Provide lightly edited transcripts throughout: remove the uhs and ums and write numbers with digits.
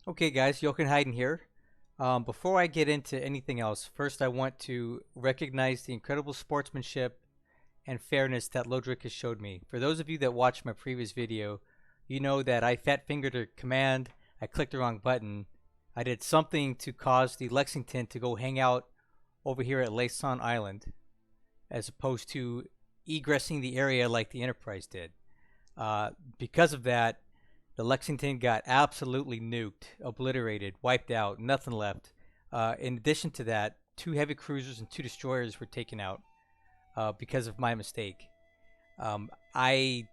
Okay, guys, Jochen Heiden here. Before I get into anything else, first I want to recognize the incredible sportsmanship and fairness that Lodrik has showed me. For those of you that watched my previous video, you know that I fat fingered a command, I clicked the wrong button, I did something to cause the Lexington to go hang out over here at Laysan Island, as opposed to egressing the area like the Enterprise did. Because of that, the Lexington got absolutely nuked, obliterated, wiped out, nothing left. In addition to that, 2 heavy cruisers and 2 destroyers were taken out because of my mistake. I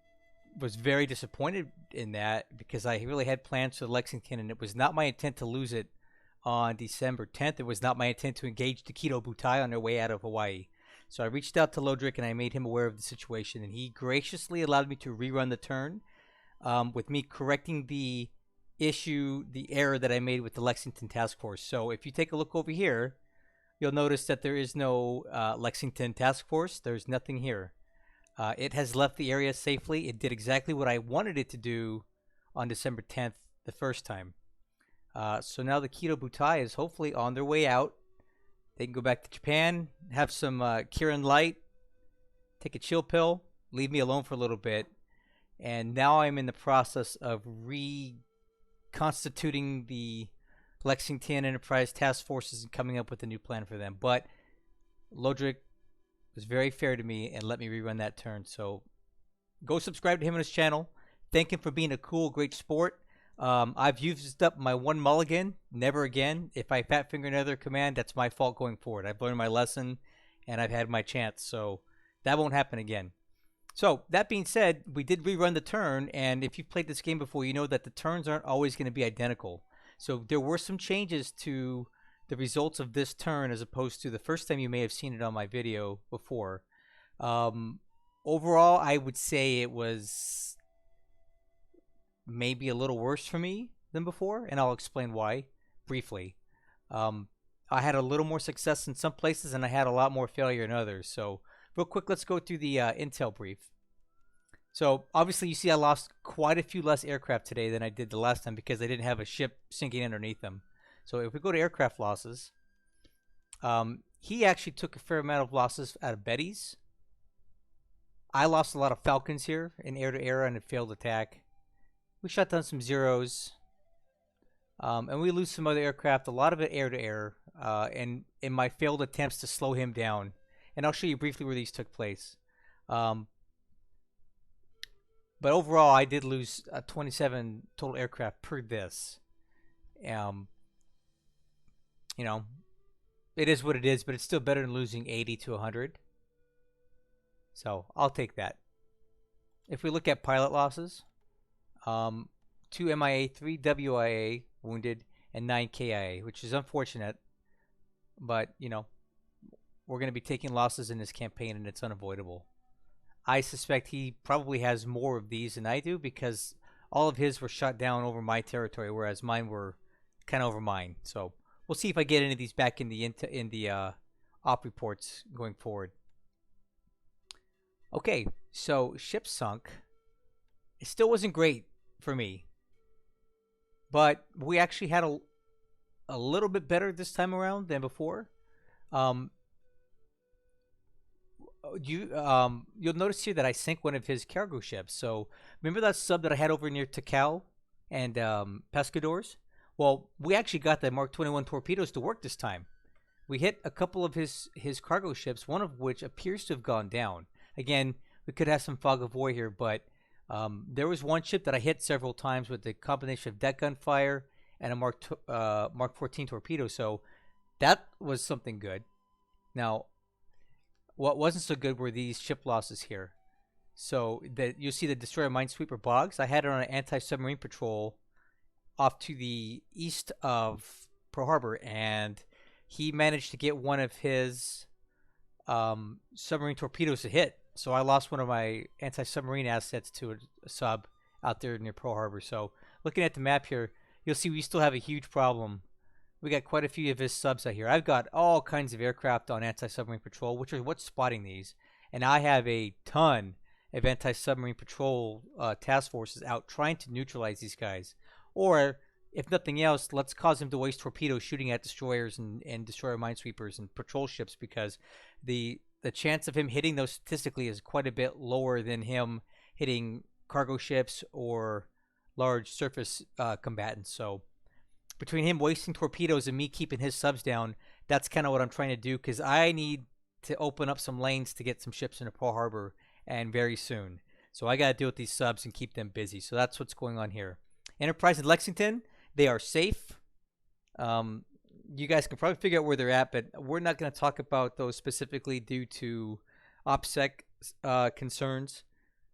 was very disappointed in that because I really had plans for the Lexington, and it was not my intent to lose it on December 10th. It was not my intent to engage the Keto Butai on their way out of Hawaii. So I reached out to Lodrik and I made him aware of the situation, and he graciously allowed me to rerun the turn with me correcting the issue, the error that I made with the Lexington Task Force. So if you take a look over here, you'll notice that there is no Lexington Task Force. There's nothing here. It has left the area safely. It did exactly what I wanted it to do on December 10th the first time. So now the Keto Butai is hopefully on their way out. They can go back to Japan, have some Kirin Light, take a chill pill, leave me alone for a little bit. And now I'm in the process of reconstituting the Lexington Enterprise task forces and coming up with a new plan for them. But Lodrik was very fair to me and let me rerun that turn. So go subscribe to him on his channel. Thank him for being a cool, great sport. I've used up my one mulligan. Never again. If I fat finger another command, that's my fault going forward. I've learned my lesson and I've had my chance. So that won't happen again. So that being said, we did rerun the turn, and if you've played this game before, you know that the turns aren't always going to be identical. So there were some changes to the results of this turn as opposed to the first time you may have seen it on my video before. Overall, I would say it was maybe a little worse for me than before, and I'll explain why briefly. I had a little more success in some places, and I had a lot more failure in others. So real quick, let's go through the intel brief. So obviously you see I lost quite a few less aircraft today than I did the last time because I didn't have a ship sinking underneath them. So if we go to aircraft losses, he actually took a fair amount of losses out of Betty's. I lost a lot of Falcons here in air-to-air and a failed attack. We shot down some Zeros. And we lose some other aircraft, a lot of it air-to-air, and in my failed attempts to slow him down. And I'll show you briefly where these took place. But overall, I did lose 27 total aircraft per this. You know, it is what it is, but it's still better than losing 80 to 100. So I'll take that. If we look at pilot losses, 2 MIA, 3 WIA wounded, and 9 KIA, which is unfortunate. But, you know, we're going to be taking losses in this campaign, and it's unavoidable. I suspect he probably has more of these than I do because all of his were shot down over my territory, whereas mine were kind of over mine. So we'll see if I get any of these back in the op reports going forward. Okay, so ship sunk. It still wasn't great for me, but we actually had a little bit better this time around than before. You'll notice here that I sank one of his cargo ships. So remember that sub that I had over near Takao and Pescadores? Well, we actually got the Mark 21 torpedoes to work this time. We hit a couple of his cargo ships, one of which appears to have gone down. Again, we could have some fog of war here, but there was one ship that I hit several times with the combination of deck gun fire and a Mark 14 torpedo. So that was something good. Now, what wasn't so good were these ship losses here. So you see the destroyer Minesweeper Boggs. I had it on an anti-submarine patrol off to the east of Pearl Harbor, and he managed to get one of his submarine torpedoes to hit. So I lost one of my anti-submarine assets to a sub out there near Pearl Harbor. So looking at the map here, you'll see we still have a huge problem. We got quite a few of his subs out here. I've got all kinds of aircraft on anti-submarine patrol, which are what's spotting these. And I have a ton of anti-submarine patrol task forces out trying to neutralize these guys. Or if nothing else, let's cause him to waste torpedoes shooting at destroyers and destroyer minesweepers and patrol ships, because the chance of him hitting those statistically is quite a bit lower than him hitting cargo ships or large surface combatants. So between him wasting torpedoes and me keeping his subs down, that's kind of what I'm trying to do, because I need to open up some lanes to get some ships into Pearl Harbor, and very soon. So I got to deal with these subs and keep them busy. So that's what's going on here. Enterprise and Lexington, they are safe. You guys can probably figure out where they're at, but we're not going to talk about those specifically due to OPSEC concerns.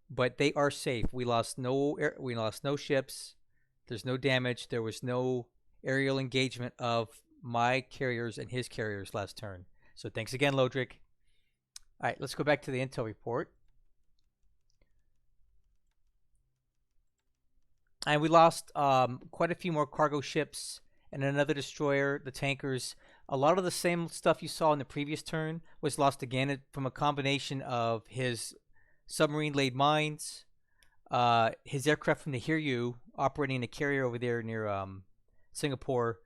But they are safe. We lost no ships. There's no damage. There was no aerial engagement of my carriers and his carriers last turn. So thanks again, Lodrik. All right, let's go back to the intel report. And we lost quite a few more cargo ships and another destroyer, the tankers. A lot of the same stuff you saw in the previous turn was lost again from a combination of his submarine-laid mines, his aircraft from the Hiryu operating in a carrier over there near Singapore,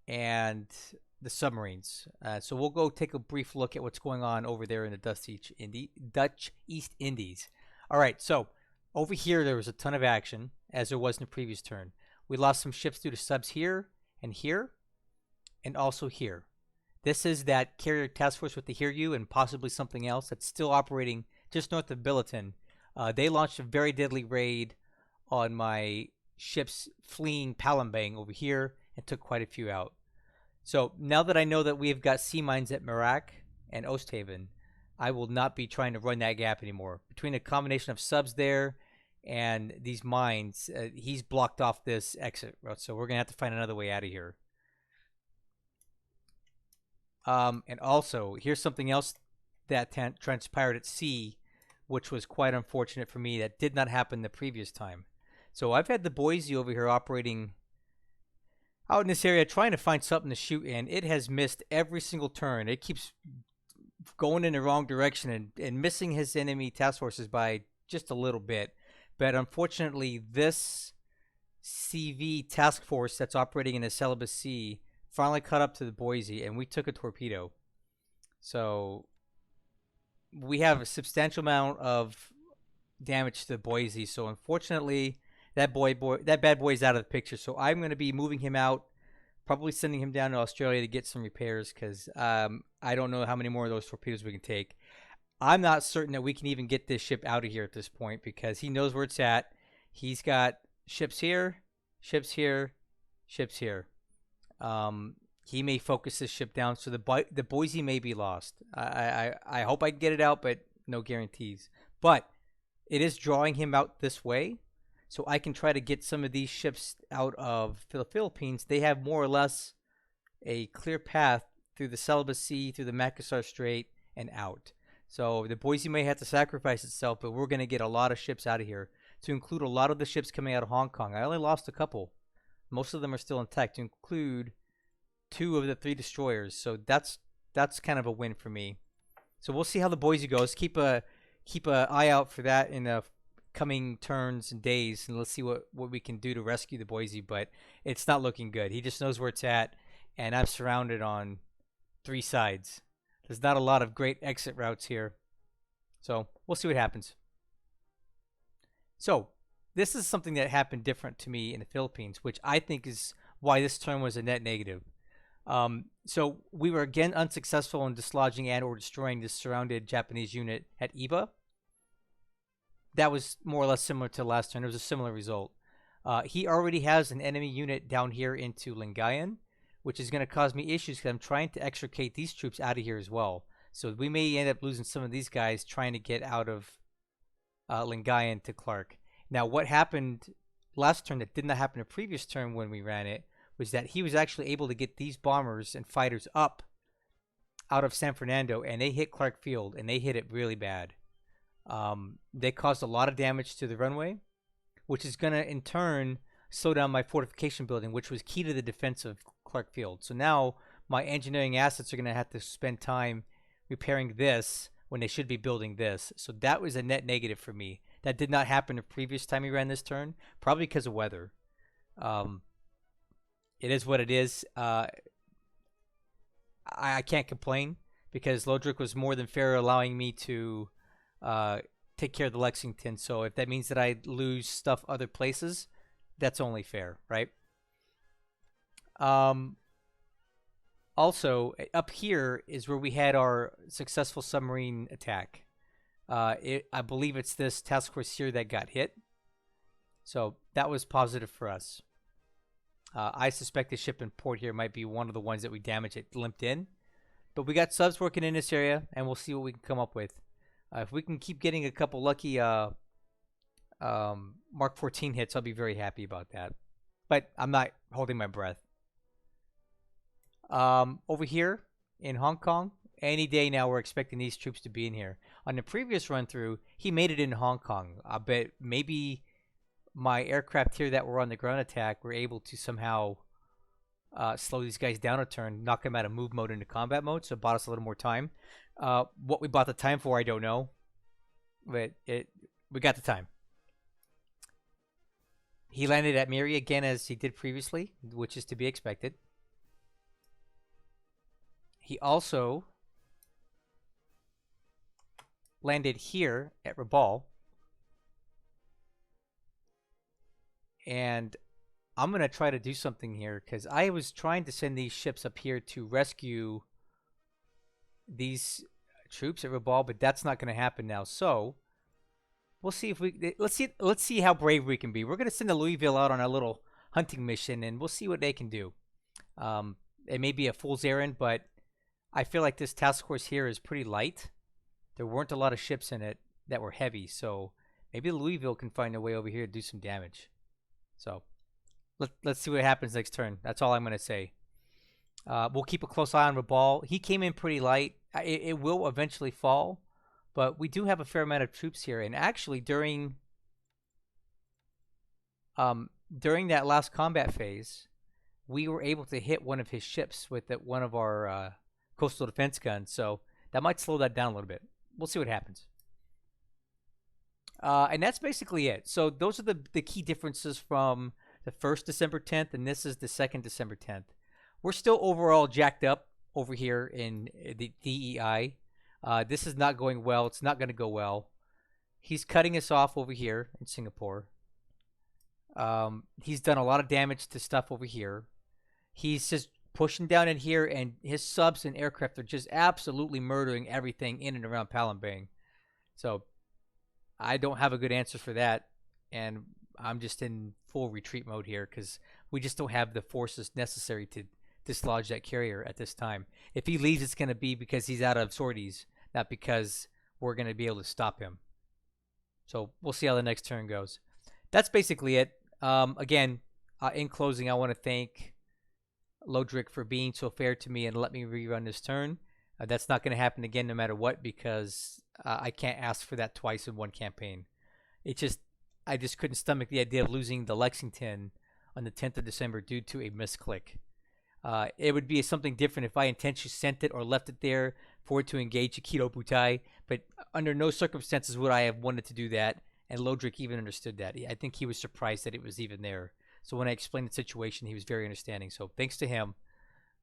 and the submarines. So we'll go take a brief look at what's going on over there in the Dutch East Indies. All right, so over here there was a ton of action, as there was in the previous turn. We lost some ships due to subs here, and also here. This is that carrier task force with the Hiryu and possibly something else that's still operating just north of Billiton. They launched a very deadly raid on my ships fleeing Palembang over here and took quite a few out. So now that I know that we've got sea mines at Merak and Osthaven, I will not be trying to run that gap anymore. Between a combination of subs there and these mines, he's blocked off this exit route, so we're going to have to find another way out of here. And also, here's something else that transpired at sea, which was quite unfortunate for me. That did not happen the previous time. So I've had the Boise over here operating out in this area, trying to find something to shoot in. It has missed every single turn. It keeps going in the wrong direction and missing his enemy task forces by just a little bit. But unfortunately, this CV task force that's operating in the Celebes Sea finally caught up to the Boise, and we took a torpedo. So we have a substantial amount of damage to the Boise. So unfortunately, that bad boy is out of the picture. So I'm going to be moving him out, probably sending him down to Australia to get some repairs, because I don't know how many more of those torpedoes we can take. I'm not certain that we can even get this ship out of here at this point, because he knows where it's at. He's got ships here, ships here, ships here. He may focus this ship down, so the Boise may be lost. I hope I can get it out, but no guarantees. But it is drawing him out this way, so I can try to get some of these ships out of the Philippines. They have more or less a clear path through the Celebes Sea, through the Makassar Strait, and out. So the Boise may have to sacrifice itself, but we're going to get a lot of ships out of here, to include a lot of the ships coming out of Hong Kong. I only lost a couple. Most of them are still intact, to include 2 of the 3 destroyers. So that's kind of a win for me. So we'll see how the Boise goes. Keep a eye out for that in the coming turns and days, and let's see what we can do to rescue the Boise. But it's not looking good. He just knows where it's at, and I'm surrounded on 3 sides. There's not a lot of great exit routes here. So we'll see what happens. So this is something that happened different to me in the Philippines, which I think is why this turn was a net negative. So we were again unsuccessful in dislodging and or destroying this surrounded Japanese unit at Iba. That was more or less similar to last turn. It was a similar result. He already has an enemy unit down here into Lingayen, which is going to cause me issues because I'm trying to extricate these troops out of here as well. So we may end up losing some of these guys trying to get out of Lingayen to Clark. Now, what happened last turn that did not happen the previous turn when we ran it was that he was actually able to get these bombers and fighters up out of San Fernando, and they hit Clark Field, and they hit it really bad. They caused a lot of damage to the runway, which is going to, in turn, slow down my fortification building, which was key to the defense of Clark Field. So now my engineering assets are going to have to spend time repairing this when they should be building this. So that was a net negative for me. That did not happen the previous time we ran this turn, probably because of weather. Um, it is what it is. I can't complain because Lodrik was more than fair, allowing me to uh, take care of the Lexington. So if that means that I lose stuff other places, that's only fair, right? Um, Also, up here is where we had our successful submarine attack. I believe it's this task force here that got hit. So that was positive for us. I suspect the ship in port here might be one of the ones that we damaged. It limped in. But we got subs working in this area, and we'll see what we can come up with. If we can keep getting a couple lucky Mark 14 hits, I'll be very happy about that. But I'm not holding my breath. Over here in Hong Kong, any day now we're expecting these troops to be in here. On the previous run through, he made it in Hong Kong. I bet maybe my aircraft here that were on the ground attack were able to somehow slow these guys down a turn, knock them out of move mode into combat mode, so it bought us a little more time. What we bought the time for, I don't know, but we got the time. He landed at Miri again as he did previously, which is to be expected. He also landed here at Rabaul. And I'm going to try to do something here because I was trying to send these ships up here to rescue these troops at Rabaul, but that's not going to happen now. So we'll see if we let's see how brave we can be. We're going to send the Louisville out on a little hunting mission, and we'll see what they can do. It may be a fool's errand, but I feel like this task force here is pretty light. There weren't a lot of ships in it that were heavy, so maybe Louisville can find a way over here to do some damage. So let's see what happens next turn. That's all I'm going to say. We'll keep a close eye on Rabaul. He came in pretty light. It will eventually fall, but we do have a fair amount of troops here. And actually, during that last combat phase, we were able to hit one of his ships with one of our coastal defense guns. So that might slow that down a little bit. We'll see what happens. And that's basically it. So those are the key differences from the first December 10th, and this is the second December 10th. We're still overall jacked up over here in the DEI. This is not going well. It's not going to go well. He's cutting us off over here in Singapore. He's done a lot of damage to stuff over here. He's just pushing down in here, and his subs and aircraft are just absolutely murdering everything in and around Palembang. So I don't have a good answer for that, and I'm just in full retreat mode here because we just don't have the forces necessary to dislodge that carrier at this time. If he leaves, it's going to be because he's out of sorties, not because we're going to be able to stop him. So we'll see how the next turn goes. That's basically it. Again, in closing, I want to thank Lodrik for being so fair to me and let me rerun this turn. That's not going to happen again no matter what because I can't ask for that twice in one campaign. I just couldn't stomach the idea of losing the Lexington on the 10th of December due to a misclick. It would be something different if I intentionally sent it or left it there for it to engage Aikido Butai, but under no circumstances would I have wanted to do that, and Lodrik even understood that. I think he was surprised that it was even there. So when I explained the situation, he was very understanding. So thanks to him.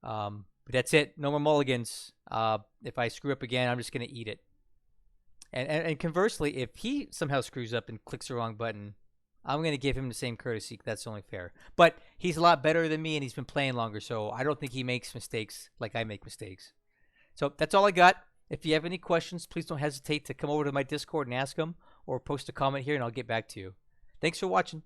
But that's it. No more mulligans. If I screw up again, I'm just going to eat it. And conversely, if he somehow screws up and clicks the wrong button, I'm going to give him the same courtesy. That's only fair. But he's a lot better than me, and he's been playing longer, so I don't think he makes mistakes like I make mistakes. So that's all I got. If you have any questions, please don't hesitate to come over to my Discord and ask them, or post a comment here, and I'll get back to you. Thanks for watching.